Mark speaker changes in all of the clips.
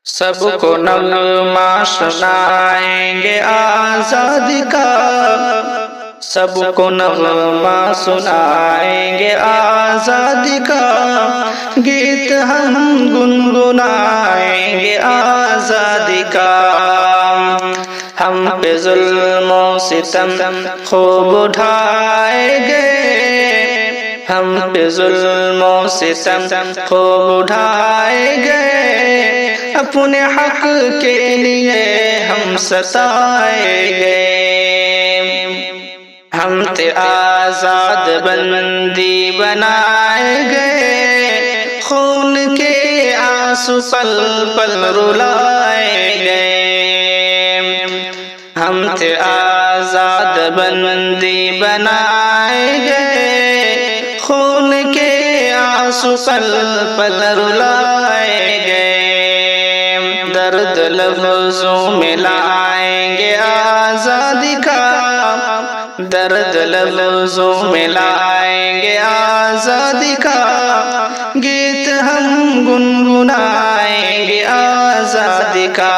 Speaker 1: सबको नगमा सुनाएंगे आजादी का, सबको नगमा सुनाएंगे आजादी का, गीत हम गुनगुनाएंगे आजादी का। हम पे जुल्म सितम खूब उठाए गए, हम पे जुल्म सितम खूब उठाए गए, अपने हक के लिए हम सताए गए। हम ते आजाद बंदी बनाए गए, खून के आंसू पल पल रुलाए गए। हम थे आजाद बंदी बनाए गए, खून के आंसू पल पल रुलाए गए। दर्द लफ्जों में लाएंगे आजादी का, दर्द लफ्जों में लाएंगे आजादी का, गीत हम गुनगुनाएंगे आजादी का।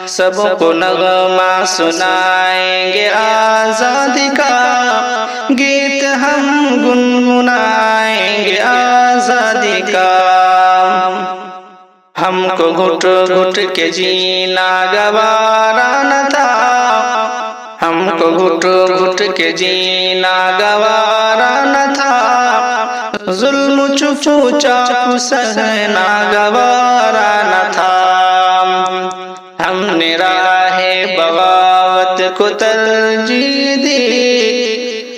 Speaker 1: सबको नगमा सुनाएंगे आजादी का, गीत हम गुनगुनाएंगे आजादी का। हमको घुट घुट के जीना गवारा न था, हमको घुट घुट के जीना गवारा न था, जुल्म चुपू चापू सहना गवारा न था। हमने राहे बगावत को तरजीह दी,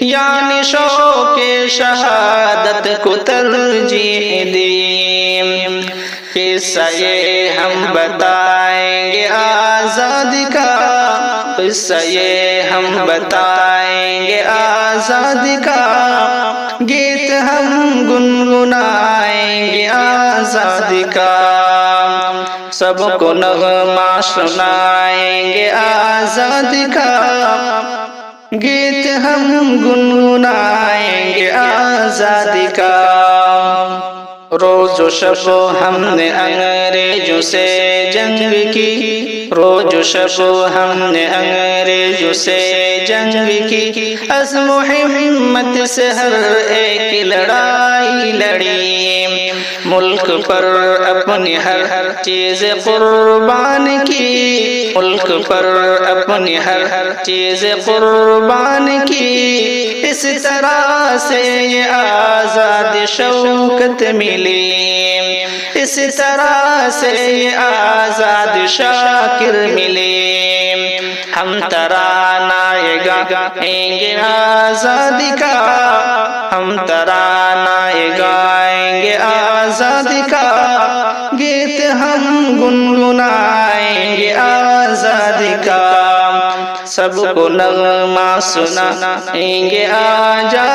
Speaker 1: यानी शौक़े शहादत को तरजीह दी। किस्सा ये हम बताएंगे आजादी का, किस्सा ये हम बताएंगे आजादी का, गीत हम गुनगुनाएंगे आजादी का। सबको नगमा सुनाएंगे आजादी का, गीत हम गुनगुनाएंगे आजादी का। रोज़ शब हमने अंग्रेजों से जंग की, रोज़ शब हमने अंग्रेजों से जंग की, अज़्म हिम्मत से हर एक लड़ाई लड़ी, मुल्क पर अपनी हर चीज़ कुर्बान की, मुल्क पर अपनी हर चीज़ कुर्बान की। इस तरह से ये आज़ाद शौकत मिली, इस तरह से ये आज़ाद शाकिर मिले। हम तराना ये गाएंगे आज़ादी का, हम तराना ये गाएंगे आज़ादी का, गीत हम गुनगुनाएंगे आज़ादी का। सबको नगमा सुनाएंगे आजादी